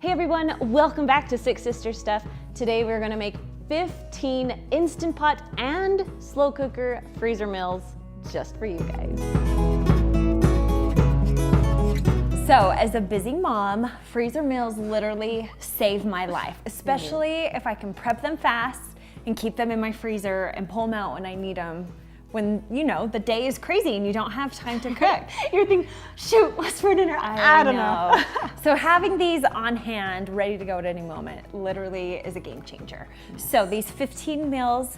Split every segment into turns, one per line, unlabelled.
Hey everyone, welcome back to Six Sisters Stuff. Today we're gonna make 15 Instant Pot and slow cooker freezer meals just for you guys.
So as a busy mom, freezer meals literally save my life, especially if I can prep them fast and keep them in my freezer and pull them out when I need them. When, you know, the day is crazy and you don't have time to cook.
You're thinking, shoot, what's for dinner? I don't know.
So having these on hand, ready to go at any moment, literally is a game changer. So these 15 meals,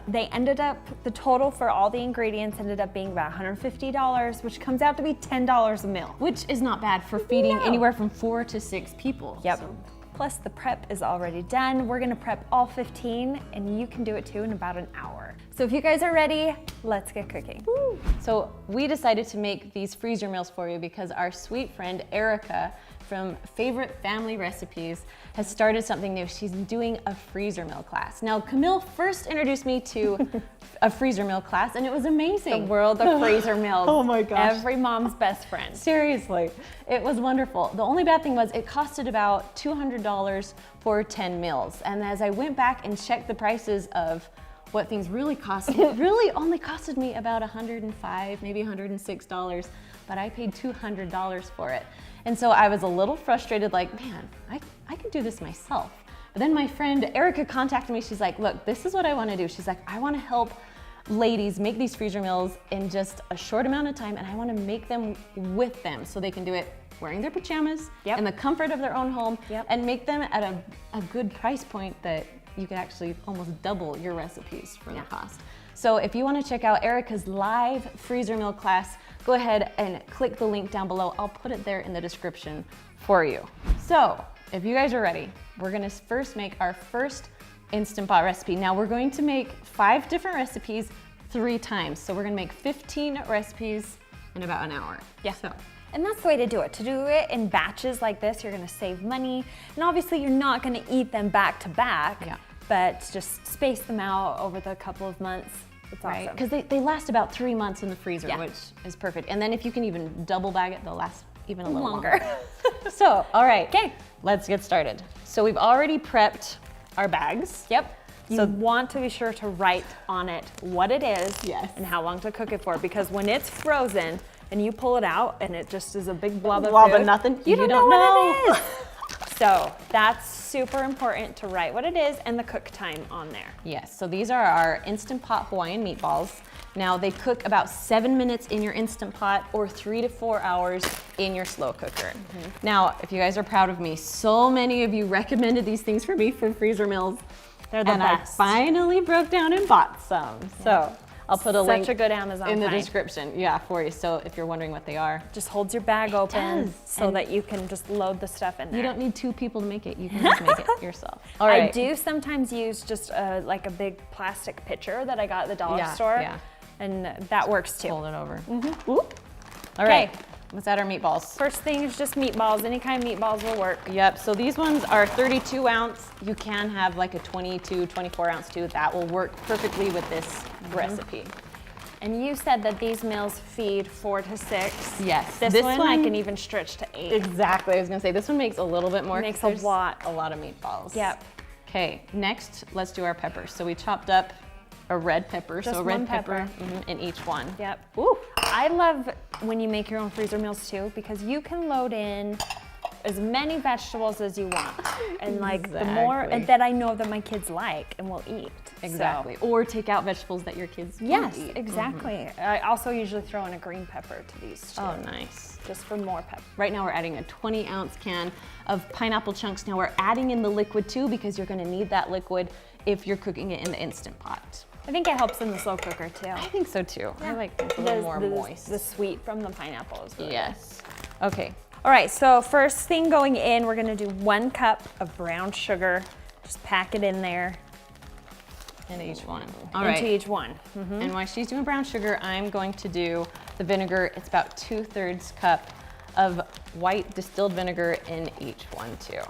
they ended up, the total for all the ingredients ended up being about $150, which comes out to be $10 a meal.
Which is not bad for feeding anywhere from 4 to 6 people.
Yep.
So.
Plus the prep is already done. We're gonna prep all 15 and you can do it too in about an hour. So if you guys are ready, let's get cooking.
Woo. So we decided to make these freezer meals for you because our sweet friend Erica from Favorite Family Recipes has started something new. She's doing a freezer meal class. Now Camille first introduced me to a freezer meal class and it was amazing.
The world of freezer meals.
Oh my gosh.
Every mom's best friend.
Seriously, it was wonderful. The only bad thing was it costed about $200 for 10 meals. And as I went back and checked the prices of what things really cost, it really only costed me about $105, maybe $106, but I paid $200 for it. And so I was a little frustrated, like, man, I can do this myself. But then my friend Erica contacted me. She's like, look, this is what I want to do. She's like, I want to help ladies make these freezer meals in just a short amount of time, and I want to make them with them so they can do it wearing their pajamas in the comfort of their own home and make them at a good price point that you could actually almost double your recipes for the cost. So if you want to check out Erica's live freezer meal class, go ahead and click the link down below. I'll put it there in the description for you. So if you guys are ready, we're gonna first make our first Instant Pot recipe. Now we're going to make 5 different recipes 3 times. So we're gonna make 15 recipes in about an hour.
Yeah.
So.
And that's the way to do it. To do it in batches like this, you're gonna save money. And obviously you're not gonna eat them back to back, but just space them out over the couple of months. It's awesome.
Because they last about 3 months in the freezer, which is perfect. And then if you can even double bag it, they'll last even a little longer. So, all right, let's get started. So we've already prepped our bags.
Yep. You want to be sure to write on it what it is and how long to cook it for, because when it's frozen and you pull it out and it just is a big blob of food,
nothing,
you don't know what it is. So that's super important to write what it is and the cook time on there.
Yes, so these are our Instant Pot Hawaiian meatballs. Now they cook about 7 minutes in your Instant Pot or 3 to 4 hours in your slow cooker. Now, if you guys are proud of me, so many of you recommended these things for me for freezer meals.
They're the best.
I finally broke down and bought some. So I'll put a link
Such a good Amazon
in the
find.
description for you. So if you're wondering what they are.
Just holds your bag open
does.
so that you can just load the stuff in there.
You don't need 2 people to make it. You can just make it yourself. All right.
I do sometimes use just like a big plastic pitcher that I got at the dollar store. And that works too.
Fold it over. All right. Let's add our meatballs.
First thing is just meatballs. Any kind of meatballs will work.
Yep, so these ones are 32 ounce. You can have like a 22, 24 ounce too. That will work perfectly with this recipe.
And you said that these meals feed 4 to 6.
Yes.
This one I can even stretch to 8.
Exactly, I was gonna say this one makes a little bit more.
Makes a lot.
A lot of meatballs.
Yep.
Okay, next let's do our peppers. So we chopped up a red pepper,
Just
so a red
one pepper.
in each one.
Yep. Ooh. I love when you make your own freezer meals too, because you can load in as many vegetables as you want. And like the more that I know that my kids like and will eat.
Exactly. So. Or take out vegetables that your kids
Yes,
eat.
exactly. I also usually throw in a green pepper to these too.
Oh, nice.
Just for more pepper.
Right now we're adding a 20 ounce can of pineapple chunks. Now we're adding in the liquid too, because you're gonna need that liquid if you're cooking it in the Instant Pot.
I think it helps in the slow cooker too.
I think so too. I like it a little more moist.
The sweet from the pineapple is really good.
Okay.
All right, so first thing going in, we're gonna do 1 cup of brown sugar. Just pack it in there.
Into each one.
Into each one.
And while she's doing brown sugar, I'm going to do the vinegar. It's about 2/3 cup of white distilled vinegar in each one too.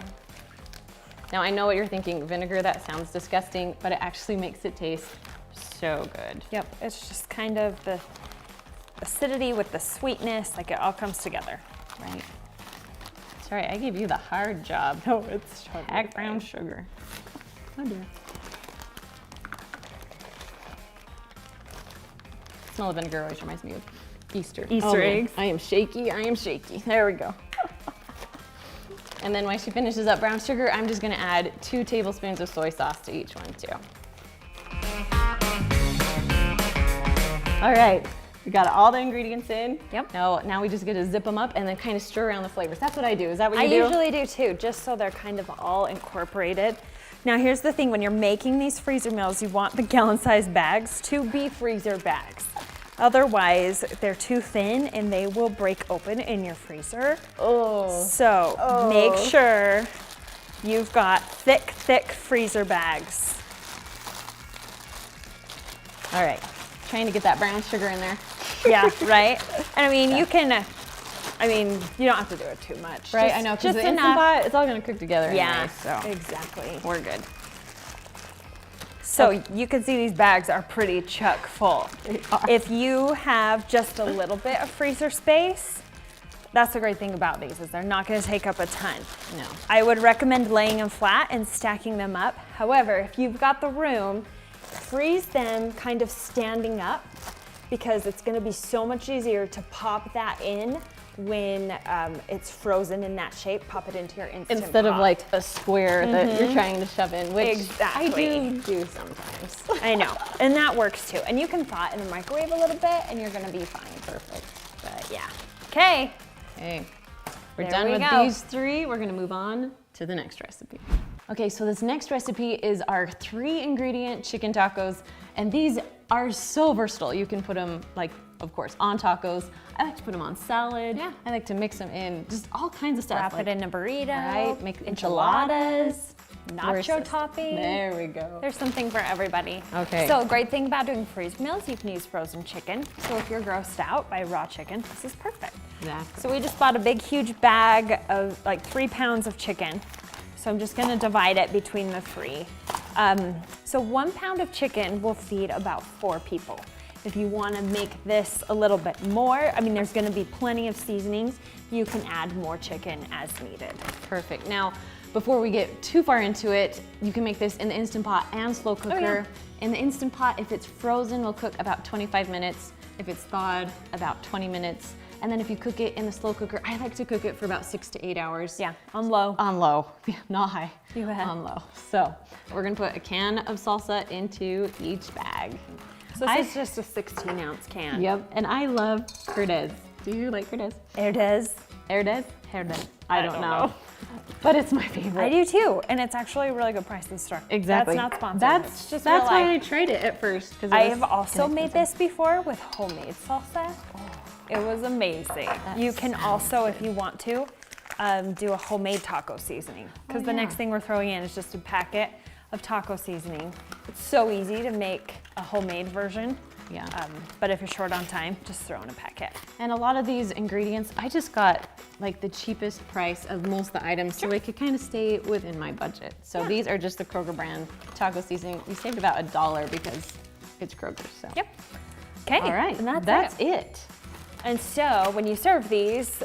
Now I know what you're thinking, vinegar, that sounds disgusting, but it actually makes it taste so good.
Yep, it's just kind of the acidity with the sweetness, like it all comes together.
Right. Sorry, I gave you the hard job.
No, it's
Pack brown sugar. Oh dear. Smell of vinegar always reminds me of Easter.
Easter
man.
eggs.
I am shaky, I am shaky. There we go. And then when she finishes up brown sugar, I'm just gonna add 2 tablespoons of soy sauce to each one too. All right, we got all the ingredients in.
Yep.
Now we just get to zip them up and then kind of stir around the flavors. That's what I do. Is that what you
I
do?
usually do too, just so they're kind of all incorporated. Now here's the thing, when you're making these freezer meals, you want the gallon-sized bags to be freezer bags. Otherwise, they're too thin and they will break open in your freezer.
Oh.
So make sure you've got thick freezer bags.
All right, trying to get that brown sugar in there.
Yeah, right? And I mean, you can, you don't have to do it too much.
Right,
Just-
I know, because
just
the Instant
enough.
Pot, it's all gonna cook together
Yeah,
anyway, so
exactly.
we're good.
So you can see these bags are pretty chock full. If you have just a little bit of freezer space, that's the great thing about these, is they're not gonna take up a ton.
No.
I would recommend laying them flat and stacking them up. However, if you've got the room, freeze them kind of standing up, because it's gonna be so much easier to pop that in when it's frozen in that shape. Pop it into your Instant
Instead of
Pot.
like a square that you're trying to shove in, which
Exactly.
I do sometimes.
I know, and that works too. And you can thaw it in the microwave a little bit and you're gonna be fine.
Perfect.
But yeah. Okay.
Okay, we're
There
done
we
with
go.
these 3. We're gonna move on to the next recipe. Okay, so this next recipe is our 3-ingredient chicken tacos, and these are so versatile. You can put them, like, of course, on tacos. I like to put them on salad.
Yeah.
I like to mix them in, just all kinds of stuff.
Wrap
like,
it in a burrito.
Right, make
enchiladas,
Where's
nacho
this?
topping.
There we go.
There's something for everybody.
Okay.
So a great thing about doing freeze meals, you can use frozen chicken. So if you're grossed out by raw chicken, this is perfect.
Exactly.
So we just bought a big, huge bag of like 3 pounds of chicken. So I'm just gonna divide it between the 3. So 1 pound of chicken will feed about 4 people. If you wanna make this a little bit more, I mean, there's gonna be plenty of seasonings. You can add more chicken as needed.
Perfect. Now, before we get too far into it, you can make this in the Instant Pot and slow cooker. In the Instant Pot, if it's frozen, will cook about 25 minutes. If it's thawed, about 20 minutes. And then if you cook it in the slow cooker, I like to cook it for about 6 to 8 hours.
Yeah, on low.
On low, yeah, not high.
You have.
On low. So we're gonna put a can of salsa into each bag.
So this is just a 16-ounce can.
Yep, and I love Herdez. Do you like Herdez?
Herdez.
Herdez?
Herdez.
I don't know. But it's my favorite.
I do too, and it's actually a really good price in the store.
Exactly.
That's not sponsored.
That's
just
that's
real
why I
life.
tried it at first.
I have also made this before with homemade salsa. It was amazing. You can also, if you want to, do a homemade taco seasoning, because the next thing we're throwing in is just a packet of taco seasoning. It's so easy to make a homemade version.
Yeah.
But if you're short on time, just throw in a packet.
And a lot of these ingredients, I just got like the cheapest price of most of the items, so it could kind of stay within my budget. So these are just the Kroger brand taco seasoning. We saved about $1 because it's Kroger. So.
Yep. Okay.
All right.
And
that's it.
And so when you serve these,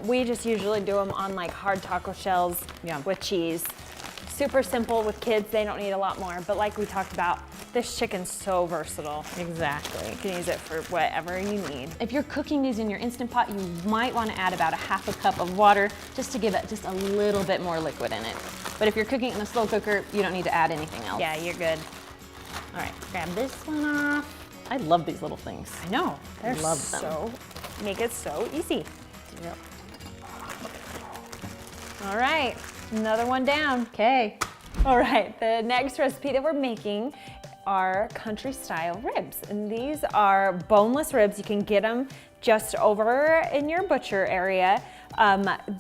we just usually do them on like hard taco shells with cheese. Super simple with kids, they don't need a lot more. But like we talked about, this chicken's so versatile.
Exactly.
You can use it for whatever you need.
If you're cooking these in your Instant Pot, you might want to add about a half a cup of water just to give it just a little bit more liquid in it. But if you're cooking in a slow cooker, you don't need to add anything else.
Yeah, you're good.
All right, grab this one off. I love these little things.
I know. They're
Love them.
so, make it so easy.
Yep.
All right, another one down.
Okay.
All right, the next recipe that we're making are country style ribs. And these are boneless ribs. You can get them just over in your butcher area.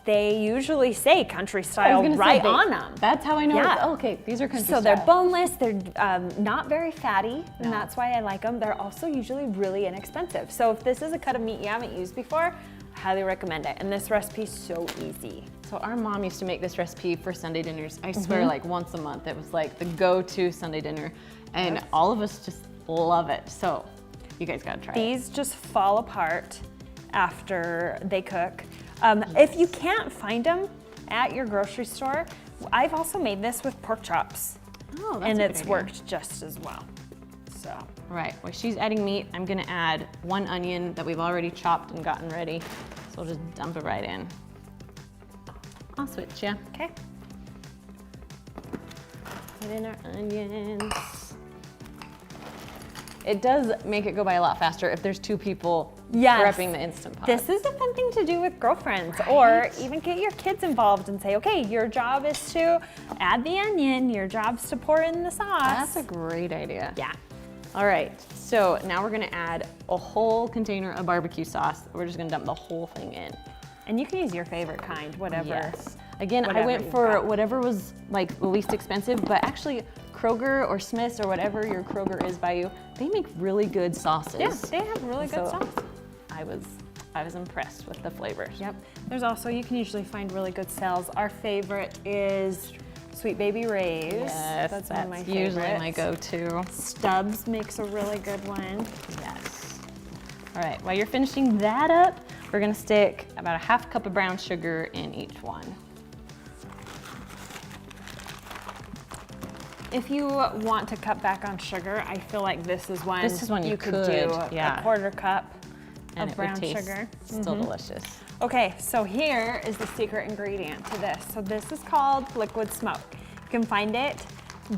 They usually say country style right on them.
That's how I know.
Yeah.
Oh, okay, these are country
So
style.
they're boneless, they're not very fatty, and that's why I like them. They're also usually really inexpensive. So if this is a cut of meat you haven't used before, I highly recommend it. And this recipe's so easy.
So our mom used to make this recipe for Sunday dinners. I swear, like once a month. It was like the go-to Sunday dinner, and all of us just love it. So you guys gotta try it.
These just fall apart after they cook. If you can't find them, at your grocery store. I've also made this with pork chops,
Oh, that's
and
a good
it's
idea.
worked just as well. So,
All right, while she's adding meat, I'm gonna add 1 onion that we've already chopped and gotten ready. So we'll just dump it right in. I'll switch, yeah.
okay.
Put in our onions. It does make it go by a lot faster if there's 2 people
Yes.
prepping the Instant Pot.
This is a fun thing to do with girlfriends, or even get your kids involved and say, okay, your job is to add the onion, your job's to pour in the sauce.
That's a great idea.
Yeah.
All right, so now we're gonna add a whole container of barbecue sauce. We're just gonna dump the whole thing in.
And you can use your favorite kind, whatever.
Yes. Again, I
whatever
went
you've
for
got.
whatever was like the least expensive, but actually Kroger or Smith's or whatever your Kroger is by you, they make really good sauces.
Yeah, they have really good
So,
sauce.
I was impressed with the flavors.
Yep. There's also, you can usually find really good sales. Our favorite is Sweet Baby Ray's.
Yes,
that's one of my favorites.
usually my go-to.
Stubbs makes a really good one.
Yes. All right, while you're finishing that up, we're gonna stick about a 1/2 cup of brown sugar in each one.
If you want to cut back on sugar, I feel like this is one
you
could
could,
do
yeah.
a 1/4 cup
And
of
it would
brown
taste
sugar.
still delicious.
Okay, so here is the secret ingredient to this. So this is called liquid smoke. You can find it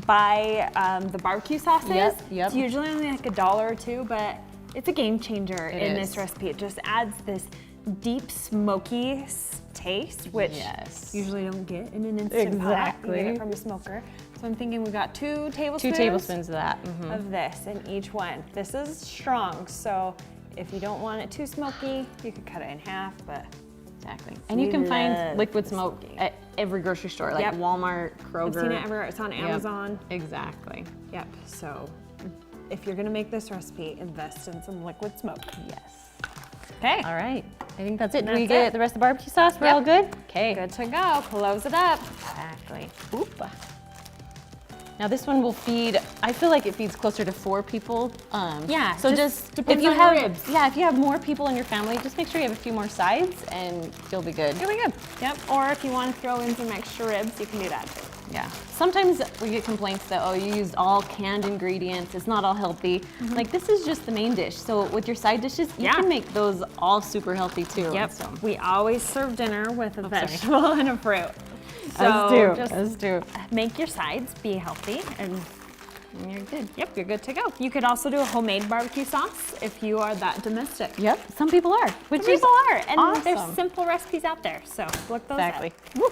by the barbecue sauces.
Yep.
It's usually only like $1 or $2, but it's a game changer in
is.
this recipe. It just adds this deep smoky taste, which
Yes.
you usually don't get in an instant pot. You
Exactly.
get it from a smoker. So I'm thinking we've got 2 tablespoons.
2 tablespoons of that. Mhm.
Of this in each one. This is strong, so if you don't want it too smoky, you could cut it in half, but
Exactly. And you
We
can
love
find liquid
the
smoke
smoky.
at every grocery store, like
Yep.
Walmart, Kroger.
I've seen it everywhere. It's on
Yep.
Amazon.
Exactly.
Yep. So if you're gonna make this recipe, invest in some liquid smoke.
Yes.
Okay.
All right. I think that's it. Do
That's
we get
it.
the rest of the barbecue sauce? We're
Yep.
all good? Okay.
Good to go. Close it up.
Exactly. Oop. Now this one will feed, I feel like it feeds closer to 4 people.
Yeah,
So
just
just,
depends
if you
on your
have,
ribs.
yeah, if you have more people in your family, just make sure you have a few more sides and you'll be good.
Here we go. Yep. Or if you want to throw in some extra ribs, you can do that too.
Yeah. Sometimes we get complaints that, oh, you used all canned ingredients. It's not all healthy. Like this is just the main dish. So with your side dishes, you
Yeah.
can make those all super healthy too.
Yep.
So.
We always serve dinner with a
sorry.
vegetable and a fruit. So
Us too.
just
Us too.
make your sides be healthy and
And you're good.
yep, you're good to go. You could also do a homemade barbecue sauce if you are that domestic.
Yep. Some people are. Which
Some
is
people are, and
awesome.
there's simple recipes out there. So look those
Exactly.
up. Woo.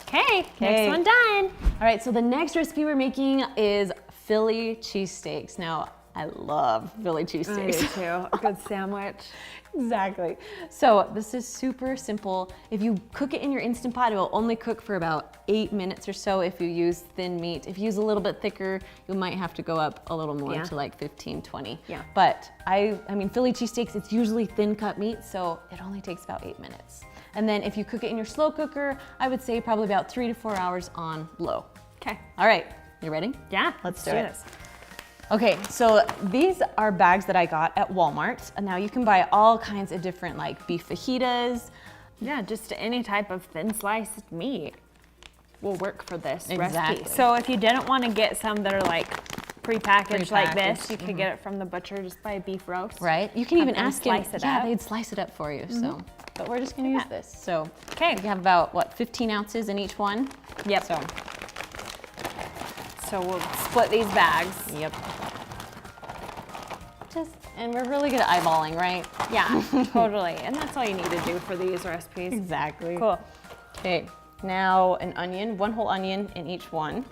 Okay,
Okay.
next one done.
All right, so the next recipe we're making is Philly cheesesteaks. Now, I love Philly cheesesteaks.
too. A good sandwich.
Exactly. So this is super simple. If you cook it in your Instant Pot, it will only cook for about 8 minutes or so if you use thin meat. If you use a little bit thicker, you might have to go up a little more
Yeah.
to like 15, 20.
Yeah.
But I mean, Philly cheesesteaks, it's usually thin cut meat, so it only takes about 8 minutes. And then if you cook it in your slow cooker, I would say probably about 3 to 4 hours on low.
Okay.
All right, you ready?
Yeah,
Let's do it.
this.
Okay, so these are bags that I got at Walmart. And now you can buy all kinds of different like beef fajitas.
Yeah, just any type of thin sliced meat will work for this recipe.
Exactly.
So if you didn't want to get some that are like prepackaged like this,
Prepackaged,
you could get it from the butcher, just buy a beef roast.
Right? You can
Have
even
them
ask him.
slice it
Yeah,
up.
they'd slice it up for you. So, but we're just gonna use this. So,
Okay.
we have about what 15 ounces in each one.
Yep. So we'll split these bags.
Yep. And we're really good at eyeballing, right?
Yeah, totally. And that's all you need to do for these recipes.
Exactly.
Cool.
Okay, now an onion, 1 whole onion in each one.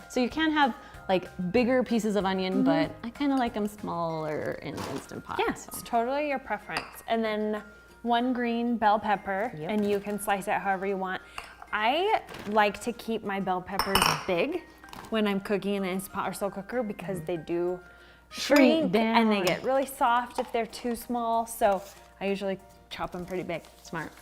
So you can have like bigger pieces of onion, but I kind of like them smaller in Instant Pot.
Yeah,
so.
it's totally your preference. And then 1 green bell pepper,
Yep.
and you can slice it however you want. I like to keep my bell peppers big when I'm cooking in an Instant Pot or slow cooker because they do shrink and they
down.
get really soft if they're too small. So I usually chop them pretty big.
Smart.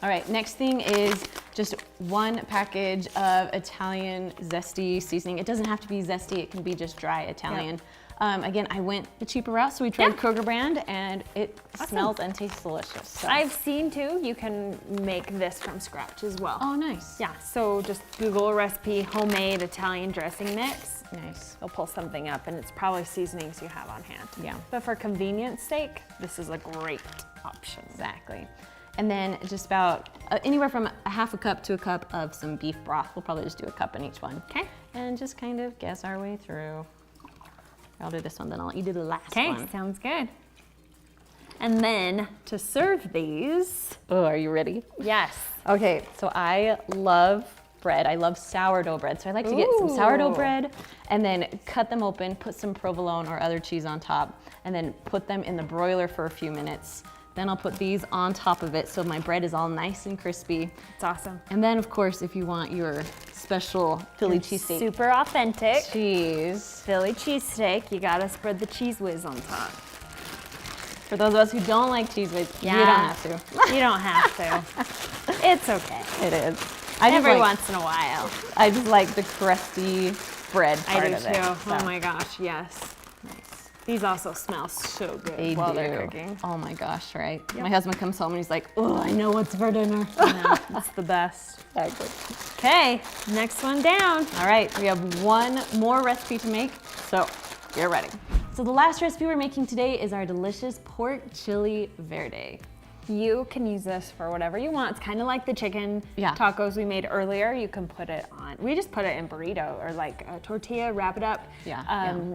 All right, next thing is just 1 package of Italian zesty seasoning. It doesn't have to be zesty, it can be just dry Italian. Again, I went the cheaper route, so we tried
Yeah.
Kroger brand, and it smells and tastes delicious. So.
I've seen too, you can make this from scratch as well.
Oh, nice.
Yeah, so just Google a recipe, homemade Italian dressing mix.
Nice.
You'll pull something up and it's probably seasonings you have on hand.
Yeah.
But for convenience sake, this is a great option.
Exactly. And then just about anywhere from a half a cup to a cup of some beef broth. We'll probably just do a cup in each one.
Okay.
And just kind of guess our way through. I'll do this one, then I'll let you do the last
Okay,
one.
sounds good. And then to serve these,
Oh, are you ready?
yes.
Okay, so I love bread. I love sourdough bread. So I like to get some
Ooh.
sourdough bread and then cut them open, put some provolone or other cheese on top, and then put them in the broiler for a few minutes. Then I'll put these on top of it so my bread is all nice and crispy.
It's awesome.
And then, of course, if you want your special Philly cheesesteak
Super authentic.
cheese.
Philly cheesesteak, you gotta spread the cheese whiz on top.
For those of us who don't like cheese whiz, you don't
Yeah.
have to.
You don't have to. It's okay.
It is. I just
Every
like,
once in a while.
I just like the crusty bread part
I do
of
too.
it.
Oh
so.
my gosh, yes.
Nice.
These also smell so good
They
while
do.
they're cooking.
Oh my gosh, right?
Yep.
My husband comes home and he's like, oh, I know what's for dinner.
No, that's the best.
Exactly.
Okay, next one down.
All right, we have one more recipe to make, so get ready. So the last recipe we're making today is our delicious pork chili verde.
You can use this for whatever you want. It's kind of like the chicken
Yeah.
tacos we made earlier. You can put it on, we just put it in burrito or like a tortilla, wrap it up.
Yeah,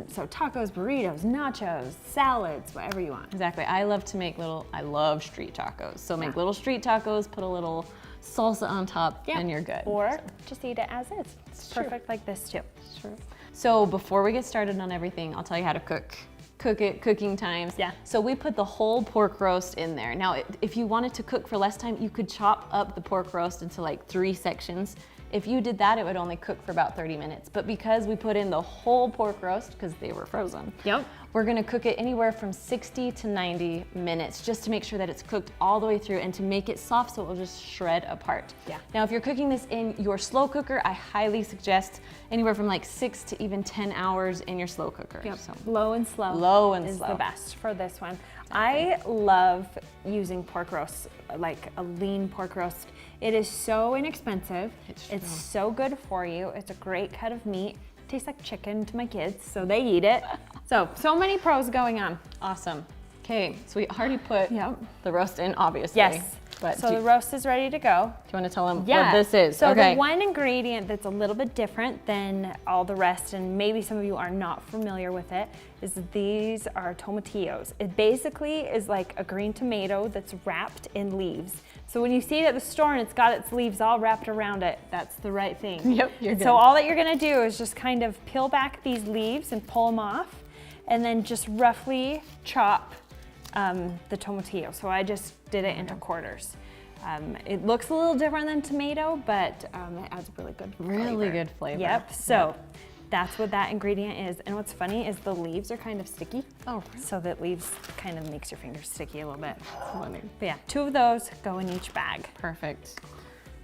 So tacos, burritos, nachos, salads, whatever you want.
Exactly. I love street tacos. So make little street tacos, put a little salsa on top, and you're good.
Or just eat it as is. It's
true.
perfect like this too.
Sure. So before we get started on everything, I'll tell you how to cook. Cooking times.
Yeah.
So we put the whole pork roast in there. Now, if you wanted to cook for less time, you could chop up the pork roast into like 3 sections. If you did that, it would only cook for about 30 minutes. But because we put in the whole pork roast, because they were frozen,
Yep.
we're gonna cook it anywhere from 60 to 90 minutes just to make sure that it's cooked all the way through and to make it soft so it will just shred apart.
Yeah.
Now, if you're cooking this in your slow cooker, I highly suggest anywhere from like 6 to even 10 hours in your slow cooker.
Yep.
So,
Low and slow.
Low and
is
slow.
the best for this one. I love using pork roast, like a lean pork roast. It is so inexpensive. It's so good for you. It's a great cut of meat. Tastes like chicken to my kids, so they eat it. So many pros going on.
awesome. Okay, so we already put
Yep.
the roast in, obviously.
Yes.
But
So
do
the
you
roast is ready to go.
want to tell them
Yeah.
what this is?
So
okay.
the one ingredient that's a little bit different than all the rest, and maybe some of you are not familiar with it, is that these are tomatillos. It basically is like a green tomato that's wrapped in leaves. So when you see it at the store and it's got its leaves all wrapped around it, that's the right thing.
Yep, you're good.
So all that you're gonna do is just kind of peel back these leaves and pull them off, and then just roughly chop the tomatillo. So I just did it into quarters. It looks a little different than tomato, but it adds really good flavor.
Really good flavor.
Yep, so that's what that ingredient is. And what's funny is the leaves are kind of sticky.
Oh,
So that leaves kind of makes your fingers sticky a little bit.
funny.
But yeah, 2 of those go in each bag.
Perfect.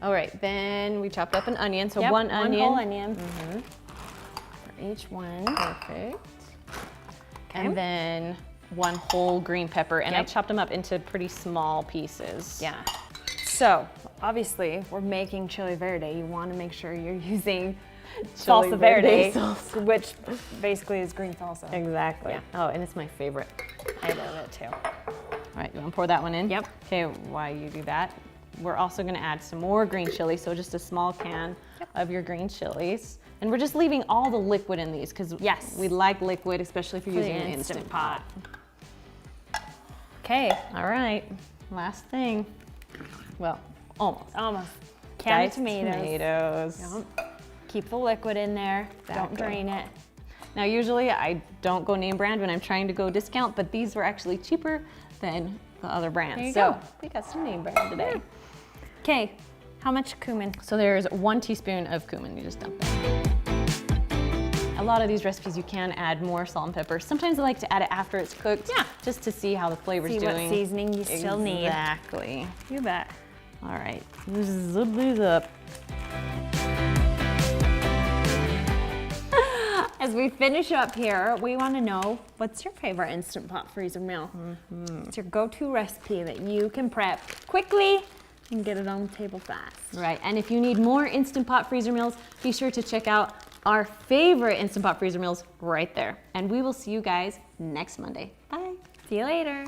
All right, then we chopped up an onion. So
Yep,
one onion.
whole onion for each one.
Perfect. And then 1 whole green pepper, and I
Yep.
chopped them up into pretty small pieces.
Yeah. So obviously we're making chili verde. You want to make sure you're using
Chili
salsa
verde
verde, which basically is green salsa.
Exactly.
Yeah.
Oh, and it's my favorite.
I love it too.
All right, you want to pour that one in?
Yep.
Okay, while you do that, we're also going to add some more green chili, so just a small can of your green chilies. And we're just leaving all the liquid in these because
Yes.
we like liquid, especially if you're
For the
using an
Instant
Instant
Pot.
Pot.
Okay,
All right, last thing. Well, almost.
almost. Can of
Diced
tomatoes.
tomatoes.
Yep. Keep the liquid in there. Don't
Exactly.
drain it.
Now, usually I don't go name brand when I'm trying to go discount, but these were actually cheaper than the other brands.
There you
so
go.
we got some name brand today.
Okay, how much cumin?
So there's 1 teaspoon of cumin. You just dump that. A lot of these recipes you can add more salt and pepper. Sometimes I like to add it after it's cooked.
Yeah.
Just to see how the flavor's
See
doing.
what seasoning you still need.
Exactly.
You bet.
All right. Zip these up.
As we finish up here, we want to know, what's your favorite Instant Pot freezer meal? It's your go-to recipe that you can prep quickly and get it on the table fast.
Right, and if you need more Instant Pot freezer meals, be sure to check out our favorite Instant Pot freezer meals right there. And we will see you guys next Monday. Bye.
See you later.